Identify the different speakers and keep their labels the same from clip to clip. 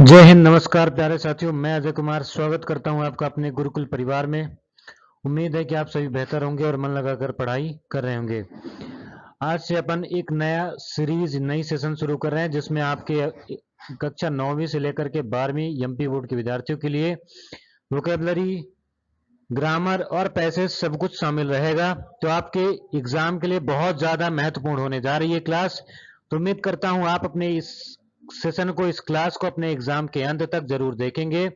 Speaker 1: जय हिंद, नमस्कार प्यारे साथियों। मैं अजय कुमार स्वागत करता हूं आपका अपने गुरुकुल परिवार में। उम्मीद है कि आप सभी बेहतर होंगे और मन लगाकर पढ़ाई कर रहे होंगे। आज से अपन एक नया सीरीज, नई सेशन शुरू कर रहे हैं जिसमें आपके कक्षा 9वीं से लेकर के 12वीं एमपी बोर्ड के विद्यार्थियों के लिए वोकेबलरी, ग्रामर और पैसेज सब कुछ शामिल रहेगा। तो आपके एग्जाम के लिए बहुत ज्यादा महत्वपूर्ण होने जा रही है क्लास। तो उम्मीद करता हूं आप अपने इस सेशन को, इस क्लास को अपने एग्जाम के अंत तक जरूर देखेंगे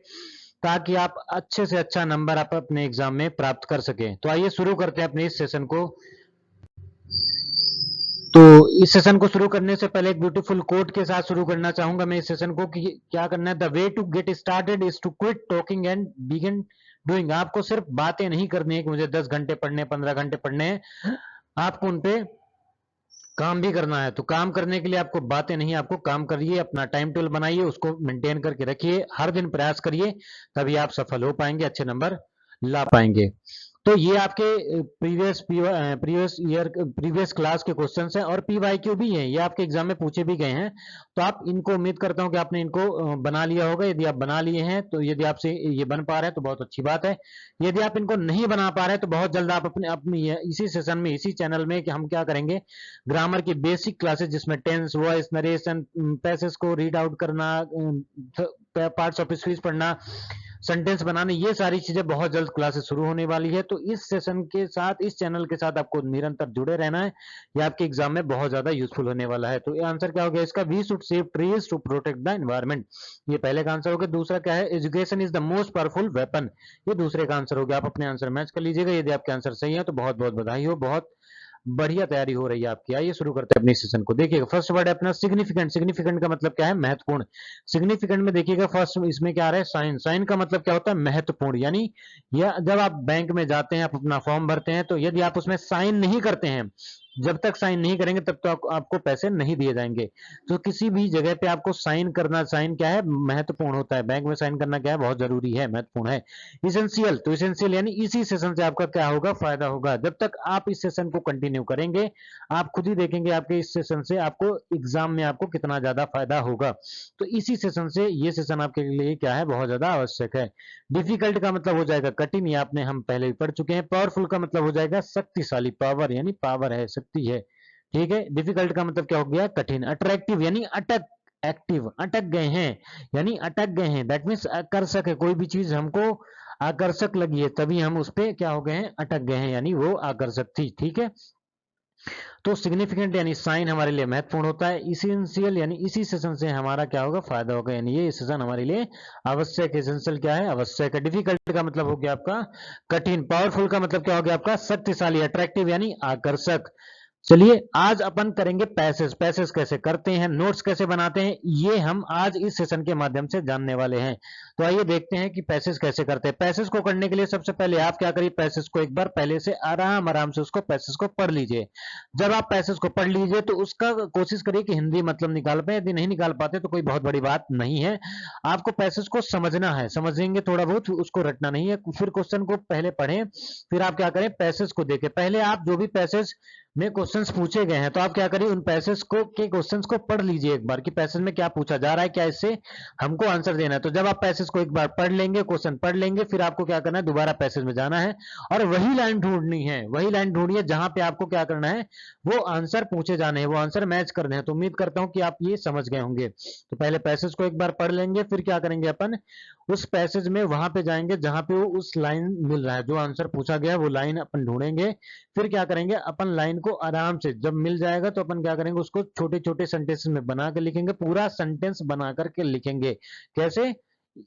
Speaker 1: ताकि आप अच्छे से अच्छा नंबर आप अपने एग्जाम में प्राप्त कर सकें। तो आइए शुरू करते हैं अपने इस सेशन को। तो इस सेशन को शुरू करने से पहले एक ब्यूटीफुल कोट के साथ शुरू करना चाहूंगा मैं इस सेशन को कि क्या करना है। The way to get started is to quit talking and begin doing. आपको सिर्फ बातें नहीं करनी है कि मुझे 10 घंटे पढ़ने, 15 घंटे पढ़ने हैं। आपको उन पे काम भी करना है। तो काम करने के लिए आपको बातें नहीं, आपको काम करिए, अपना टाइम टेबल बनाइए, उसको मेंटेन करके रखिए, हर दिन प्रयास करिए, तभी आप सफल हो पाएंगे, अच्छे नंबर ला पाएंगे। तो ये आपके प्रीवियस क्लास के क्वेश्चंस हैं और पीवाईक्यू भी हैं, ये आपके एग्जाम में पूछे भी गए हैं। तो आप इनको, उम्मीद करता हूं कि आपने इनको बना लिया होगा। यदि आप बना लिए हैं तो, यदि आपसे ये बन पा रहे हैं तो बहुत अच्छी बात है। यदि आप इनको नहीं बना पा रहे हैं तो बहुत जल्द आप अपने अपनी इसी सेशन में, इसी चैनल में कि हम क्या करेंगे, ग्रामर की बेसिक क्लासेस जिसमें टेंस, वॉइस, नरेशन, पैसेज को रीड आउट करना, पार्ट्स ऑफ स्पीच पढ़ना, सेंटेंस बनाने, ये सारी चीजें बहुत जल्द क्लासेस शुरू होने वाली है। तो इस सेशन के साथ, इस चैनल के साथ आपको निरंतर जुड़े रहना है। ये आपके एग्जाम में बहुत ज्यादा यूजफुल होने वाला है। तो ये आंसर क्या हो गया इसका? We should save trees to protect the environment. ये पहले का आंसर हो गया। दूसरा क्या है? Education is the most powerful weapon. ये दूसरे का आंसर हो गया। आप अपने आंसर मैच कर लीजिएगा। यदि आपके आंसर सही है तो बहुत बहुत बधाई हो, बहुत बढ़िया तैयारी हो रही है आपकी। आइए शुरू करते हैं अपनी सेशन को। देखिएगा, फर्स्ट वर्ड है अपना सिग्निफिकेंट। सिग्निफिकेंट का मतलब क्या है? महत्वपूर्ण। सिग्निफिकेंट में देखिएगा, फर्स्ट इसमें क्या आ रहा है? साइन। साइन का मतलब क्या होता है? महत्वपूर्ण। यानी यह जब आप बैंक में जाते हैं, आप अपना फॉर्म भरते हैं, तो यदि आप उसमें साइन नहीं करते हैं, जब तक साइन नहीं करेंगे तब तक आपको पैसे नहीं दिए जाएंगे। तो किसी भी जगह पे आपको साइन करना, साइन क्या है? महत्वपूर्ण होता है। बैंक में साइन करना क्या है? बहुत जरूरी है, महत्वपूर्ण है। इसेंशियल, तो इसेंशियल यानी इसी सेशन से आपका क्या होगा? फायदा होगा। जब तक आप इस सेशन को कंटिन्यू करेंगे, आप खुद ही देखेंगे आपके इस सेशन से आपको एग्जाम में आपको कितना ज्यादा फायदा होगा। तो इसी सेशन से ये सेशन आपके लिए क्या है? बहुत ज्यादा आवश्यक है। डिफिकल्ट का मतलब हो जाएगा कठिन, ये आपने हम पहले भी पढ़ चुके हैं। पावरफुल का मतलब हो जाएगा शक्तिशाली। पावर यानी पावर है, शक्ति है। ठीक है। डिफिकल्ट का मतलब क्या हो गया? कठिन। अट्रैक्टिव यानी अटक, एक्टिव, अटक गए हैं यानी अटक गए हैं, दैट मीन्स आकर्षक है। कोई भी चीज हमको आकर्षक लगी है तभी हम उस पे क्या हो गए हैं? अटक गए हैं, यानी वो आकर्षक थी। ठीक है। तो सिग्निफिकेंट यानी साइन हमारे लिए महत्वपूर्ण होता है। इसेंशियल यानी इसी सेशन से हमारा क्या होगा? फायदा होगा, यानी ये सेशन हमारे लिए आवश्यक। एसेंशियल क्या है? आवश्यक है। डिफिकल्ट का मतलब हो गया आपका कठिन। पावरफुल का मतलब क्या हो गया आपका? शक्तिशाली। अट्रैक्टिव यानी आकर्षक। चलिए आज अपन करेंगे पैसेज। पैसेज कैसे करते हैं, नोट्स कैसे बनाते हैं, ये हम आज इस सेशन के माध्यम से जानने वाले हैं। तो आइए देखते हैं कि पैसेज कैसे करते हैं। पैसेज को करने के लिए सबसे पहले आप क्या करिए, पैसेज को एक बार पहले से आराम आराम से उसको पैसेज को पढ़ लीजिए। जब आप पैसेज को पढ़ लीजिए तो उसका कोशिश करिए कि हिंदी मतलब निकाल पाए। यदि नहीं निकाल पाते तो कोई बहुत बड़ी बात नहीं है। आपको पैसेज को समझना है, समझेंगे थोड़ा बहुत, उसको रटना नहीं है। फिर क्वेश्चन को पहले पढ़ें, फिर आप क्या करें? पैसेज को देखें। पहले आप जो भी पैसेज में क्वेश्चंस पूछे गए हैं तो आप क्या करिए? उन पैसेज को के क्वेश्चंस को पढ़ लीजिए एक बार कि पैसेज में क्या पूछा जा रहा है, क्या इससे हमको आंसर देना है। तो जब आप पैसेज को एक बार पढ़ लेंगे, क्वेश्चन पढ़ लेंगे, फिर आपको क्या करना है? दोबारा पैसेज में जाना है और वही लाइन ढूंढनी है। वही लाइन ढूंढिए जहां पे आपको क्या करना है? वो आंसर पूछे जाने हैं, वो आंसर मैच करने हैं। तो उम्मीद करता हूं कि आप ये समझ गए होंगे। तो पहले पैसेज को एक बार पढ़ लेंगे, फिर क्या करेंगे अपन? उस पैसेज में वहां पे जाएंगे जहां पे वो उस लाइन मिल रहा है, जो आंसर पूछा गया है वो लाइन अपन ढूंढेंगे। फिर क्या करेंगे? अपन लाइन को आराम से जब मिल जाएगा तो अपन क्या करेंगे? उसको छोटे छोटे सेंटेंस में बना के लिखेंगे। पूरा सेंटेंस बना करके लिखेंगे। कैसे?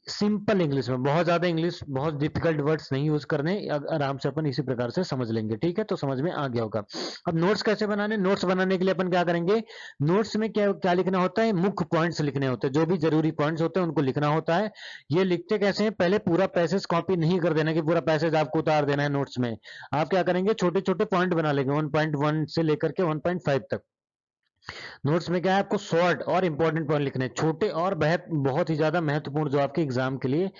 Speaker 1: सिंपल इंग्लिश में, बहुत ज्यादा इंग्लिश, बहुत डिफिकल्ट वर्ड्स नहीं यूज करने। आराम से अपन इसी प्रकार से समझ लेंगे। ठीक है, तो समझ में आ गया होगा। अब नोट्स कैसे बनाने? नोट्स बनाने के लिए अपन क्या करेंगे? नोट्स में क्या क्या लिखना होता है? मुख्य पॉइंट्स लिखने होते हैं। जो भी जरूरी पॉइंट्स होते हैं उनको लिखना होता है। ये लिखते कैसे हैं? पहले पूरा पैसेज कॉपी नहीं कर देना कि पूरा पैसेज आपको उतार देना है नोट्स में। आप क्या करेंगे? छोटे छोटे पॉइंट बना लेंगे, 1.1 से लेकर के 1.5 तक। नोट्स में क्या है? आपको शॉर्ट और इंपॉर्टेंट पॉइंट लिखने हैं, छोटे और बहुत बहुत ही ज्यादा महत्वपूर्ण, जो आपके एग्जाम के लिए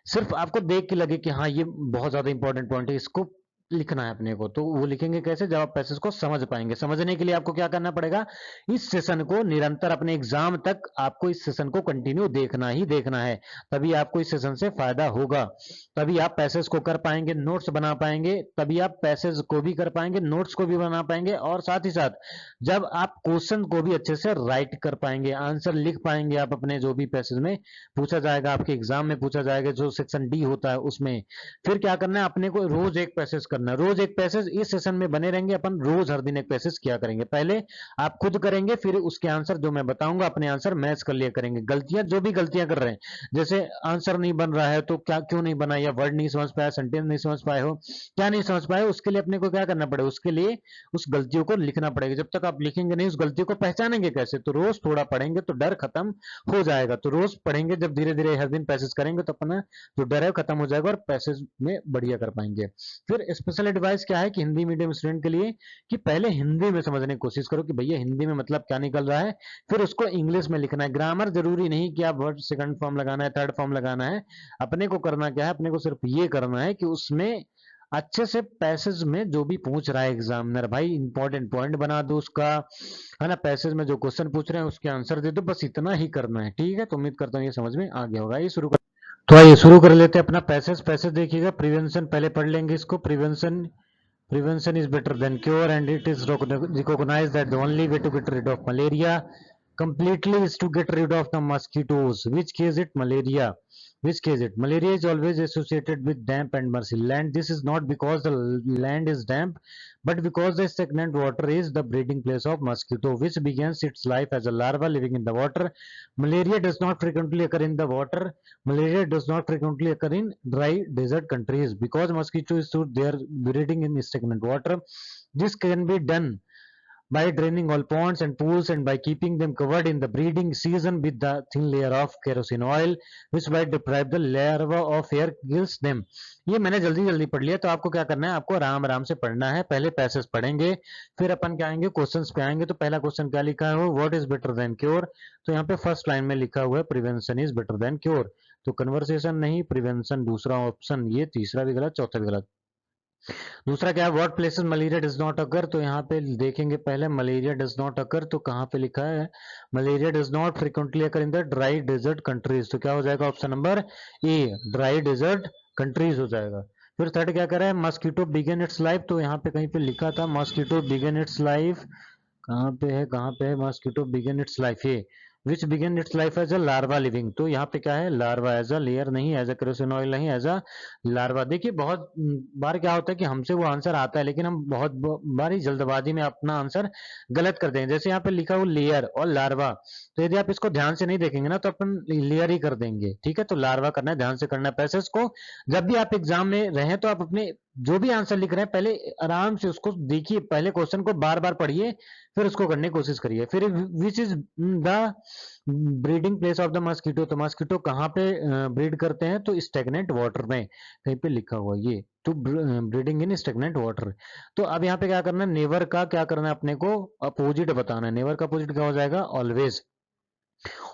Speaker 1: सिर्फ आपको देख के लगे कि हाँ ये बहुत ज्यादा इंपॉर्टेंट पॉइंट है, इसको लिखना है अपने को। तो वो लिखेंगे कैसे, जब आप पैसेज को समझ पाएंगे। समझने के लिए आपको क्या करना पड़ेगा, इस सेशन को निरंतर अपने एग्जाम तक आपको इस सेशन को कंटिन्यू देखना ही देखना है, तभी आपको इस सेशन से फायदा होगा, तभी आप पैसेज को कर पाएंगे, नोट्स बना पाएंगे, तभी आप पैसेज को भी कर पाएंगे, नोट्स को भी बना पाएंगे, और साथ ही साथ जब आप क्वेश्चन को भी अच्छे से राइट कर पाएंगे, आंसर लिख पाएंगे आप अपने जो भी पैसेज में पूछा जाएगा, आपके एग्जाम में पूछा जाएगा, जो सेक्शन डी होता है उसमें। फिर क्या करना है, अपने को रोज एक पैसेज करना है, रोज एक पैसेज। इस सेशन में बने रहेंगे अपन, रोज हर दिन एक पैसेज किया करेंगे। पहले आप खुद करेंगे, फिर उसके आंसर जो मैं बताऊंगा अपने आंसर मैच कर लिया करेंगे। गलतियां, जो भी गलतियां कर रहे हैं, जैसे आंसर नहीं बन रहा है तो क्या क्यों नहीं बना, या वर्ड नहीं समझ पाया, सेंटेंस नहीं समझ पाए हो, क्या नहीं समझ पाए, उसके लिए अपने को क्या करना पड़ेगा, उसके लिए उस गलतियों को लिखना पड़ेगा। जब तक आप लिखेंगे नहीं, उस गलतियों को पहचानेंगे कैसे, तो रोज थोड़ा पढ़ेंगे तो डर खत्म हो जाएगा। तो रोज पढ़ेंगे, जब धीरे धीरे हर दिन पैसेज करेंगे तो अपना जो डर है खत्म हो जाएगा और पैसेज में बढ़िया कर पाएंगे। फिर स्पेशल एडवाइस क्या है कि हिंदी मीडियम स्टूडेंट के लिए, कि पहले हिंदी में समझने की कोशिश करो कि भैया हिंदी में मतलब क्या निकल रहा है, फिर उसको इंग्लिश में लिखना है। ग्रामर जरूरी नहीं कि आप वर्ड सेकंड फॉर्म लगाना है, थर्ड फॉर्म लगाना है, अपने को करना क्या है, अपने को सिर्फ ये करना है कि उसमें अच्छे से पैसेज में जो भी पूछ रहा है एग्जामिनर, भाई इंपॉर्टेंट पॉइंट बना दो उसका, है ना, पैसेज में जो क्वेश्चन पूछ रहे हैं उसके आंसर दे दो, बस इतना ही करना है। ठीक है, तो उम्मीद करता हूँ ये समझ में आ गया होगा। ये शुरू कर, तो आइए शुरू कर लेते हैं अपना पैसेज। पैसेज देखिएगा, प्रिवेंशन पहले पढ़ लेंगे इसको। Prevention is better than cure, and it is recognized that the only way to get rid of malaria completely is to get rid of the mosquitoes which cause it malaria. Malaria is always associated with damp and marshy land. This is not because the land is damp, but because the stagnant water is the breeding place of mosquito, which begins its life as a larva living in the water. Malaria does not frequently occur in the water. Malaria does not frequently occur in dry desert countries because mosquitoes suit their breeding in stagnant water. This can be done by draining all ponds and pools and by keeping them covered in the breeding season with the thin layer of kerosene oil, which by deprive the larva of air kills them. ये मैंने जल्दी जल्दी पढ़ लिया, तो आपको क्या करना है, आपको आराम आराम से पढ़ना है। पहले पैसेज पढ़ेंगे, फिर अपन क्या आएंगे, क्वेश्चंस पे आएंगे। तो पहला क्वेश्चन क्या लिखा है, what is better than cure. तो यहाँ पे फर्स्ट लाइन में लिखा हुआ है prevention is better than cure. तो कन्वर्सेशन नहीं, प्रिवेंशन दूसरा ऑप्शन, ये तीसरा भी गलत, चौथा भी गलत। दूसरा क्या है, what places malaria does not occur. तो यहाँ पे देखेंगे पहले, मलेरिया डज नॉट अकर, तो कहाँ पे लिखा है, malaria does not frequently occur in the dry desert countries. तो क्या हो जाएगा option number A, dry desert countries हो जाएगा। फिर थर्ड क्या कर रहा है, मस्कीटो बिगन इट्स लाइफ। तो यहाँ पे कहीं पे लिखा था मस्कीटो बिगन इट्स लाइफ, कहाँ पे है मस्कीटो बिगन इट्स लाइफ, ये which began its life as a larva living. तो यहाँ पे क्या है, लार्वा, एज अ लेयर नहीं, एज अ केरोसिन ऑयल नहीं, एज अ लार्वा। देखिए बहुत बार क्या होता है कि हमसे वो आंसर आता है, लेकिन हम बहुत बार ही जल्दबाजी में अपना आंसर गलत कर देंगे। जैसे यहाँ पे लिखा हुआ लेयर और लार्वा, तो यदि आप इसको ध्यान से नहीं देखेंगे ना तो अपन लेयर ही कर देंगे। ठीक है, तो लार्वा करना है, ध्यान से करना है पैसेज को। जब भी आप एग्जाम में रहें तो आप अपने जो भी आंसर लिख रहे हैं पहले आराम से उसको देखिए, पहले क्वेश्चन को बार बार पढ़िए, फिर उसको करने की कोशिश करिए। फिर which is the breeding place of the mosquito. तो मस्कीटो कहाँ पे ब्रीड करते हैं, तो स्टेगनेंट वाटर में, कहीं पे लिखा हुआ ये, तो ब्रीडिंग इन स्टेगनेंट वाटर। तो अब यहाँ पे क्या करना है, नेवर का क्या करना है, अपने को अपोजिट बताना है। नेवर का अपोजिट क्या हो जाएगा, ऑलवेज।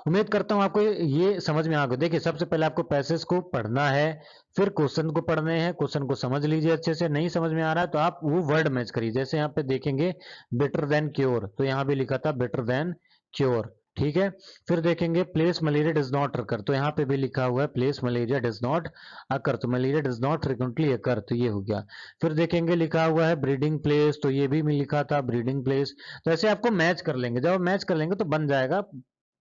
Speaker 1: उम्मीद करता हूँ आपको ये समझ में आ गया। देखिए सबसे पहले आपको पैसेज को पढ़ना है, फिर क्वेश्चन को पढ़ने हैं, क्वेश्चन को समझ लीजिए अच्छे से। नहीं समझ में आ रहा है तो आप वो वर्ड मैच करिए। जैसे यहाँ पे देखेंगे बेटर देन क्योर, तो यहाँ भी लिखा था बेटर देन क्योर। ठीक है, फिर देखेंगे place malaria does not occur, तो यहाँ पे भी लिखा हुआ है place malaria does not occur, तो मलेरिया डज नॉट फ्रिक्वेंटली अकर, तो ये हो गया। फिर देखेंगे लिखा हुआ है ब्रीडिंग प्लेस, तो ये भी लिखा था ब्रीडिंग प्लेस। तो ऐसे आपको मैच कर लेंगे, जब मैच कर लेंगे तो बन जाएगा।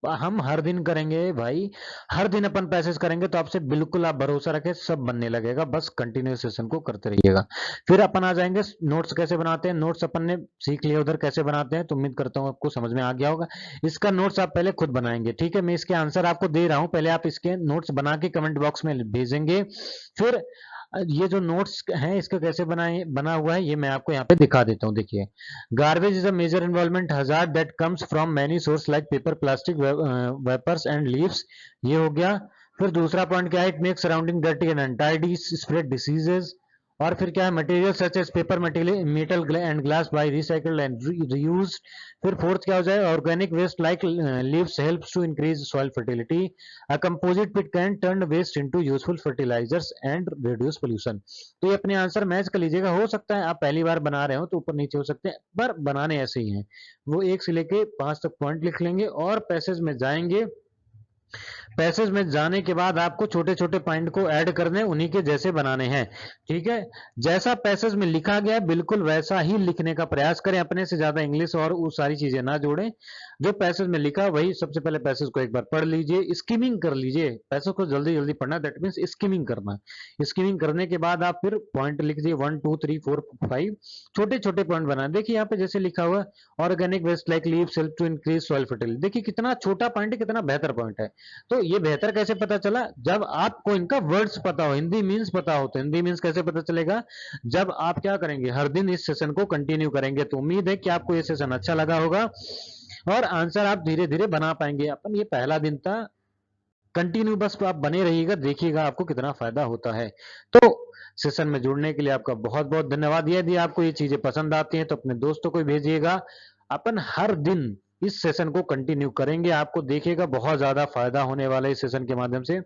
Speaker 1: हम हर दिन करेंगे भाई, हर दिन अपन पैसेज करेंगे तो आपसे बिल्कुल आप भरोसा रखें सब बनने लगेगा, बस कंटिन्यूस सेशन को करते रहिएगा। फिर अपन आ जाएंगे नोट्स कैसे बनाते हैं। नोट्स अपन ने सीख लिया उधर कैसे बनाते हैं, तो उम्मीद करता हूँ आपको समझ में आ गया होगा। इसका नोट्स आप पहले खुद बनाएंगे, ठीक है, मैं इसके आंसर आपको दे रहा हूँ, पहले आप इसके नोट्स बना के कमेंट बॉक्स में भेजेंगे। फिर ये जो नोट्स हैं इसका कैसे बना हुआ है ये मैं आपको यहाँ पे दिखा देता हूँ। देखिए, garbage is a major environment hazard that comes from many source like paper, plastic, wrappers and leaves, ये हो गया। फिर दूसरा पॉइंट क्या है, it makes surrounding dirty and untidy, spread diseases, और फिर क्या है, material such as paper, material metal and glass by recycled and reused. फिर फोर्थ क्या हो जाए, organic waste like leaves helps to increase soil fertility. A composite pit can turn waste into useful fertilizers and reduce pollution. तो ये अपने answer match कर लीजिएगा। हो सकता है आप पहली बार बना रहे हो तो ऊपर नीचे हो सकते हैं, पर बनाने ऐसे ही हैं। वो 1 से लेके 5 तक पॉइंट लिख लेंगे और पैसेज में जाएंगे। पैसेज में जाने के बाद आपको छोटे छोटे पॉइंट को ऐड करने, उन्हीं के जैसे बनाने हैं। ठीक है, जैसा पैसेज में लिखा गया है बिल्कुल वैसा ही लिखने का प्रयास करें, अपने से ज्यादा इंग्लिश और वो सारी चीजें ना जोड़ें। जो पैसेज में लिखा वही सबसे पहले पैसेज को एक बार पढ़ लीजिए, स्कीमिंग कर लीजिए। पैसेज को जल्दी जल्दी पढ़ना, दैट मीन्स स्कीमिंग करना। स्कीमिंग करने के बाद आप फिर पॉइंट लिख दीजिए 1 2 3 4 5, छोटे छोटे पॉइंट बनाए। देखिए यहाँ पे जैसे लिखा हुआ organic waste like leaves help to increase soil fertility. देखिए कितना छोटा पॉइंट है, कितना बेहतर पॉइंट है। तो ये बेहतर कैसे पता चला, जब आपको इनका वर्ड्स पता हो, हिंदी मीन्स पता हो। तो हिंदी मीन्स कैसे पता चलेगा, जब आप क्या करेंगे, हर दिन इस सेशन को कंटिन्यू करेंगे। तो उम्मीद है कि आपको ये सेशन अच्छा लगा होगा और आंसर आप धीरे धीरे बना पाएंगे। अपन ये पहला दिन था, कंटिन्यू बस आप बने रहिएगा, देखिएगा आपको कितना फायदा होता है। तो सेशन में जुड़ने के लिए आपका बहुत बहुत धन्यवाद। यदि आपको ये चीजें पसंद आती हैं तो अपने दोस्तों को भेजिएगा। अपन हर दिन इस सेशन को कंटिन्यू करेंगे, आपको देखिएगा बहुत ज्यादा फायदा होने वाला है इस सेशन के माध्यम से।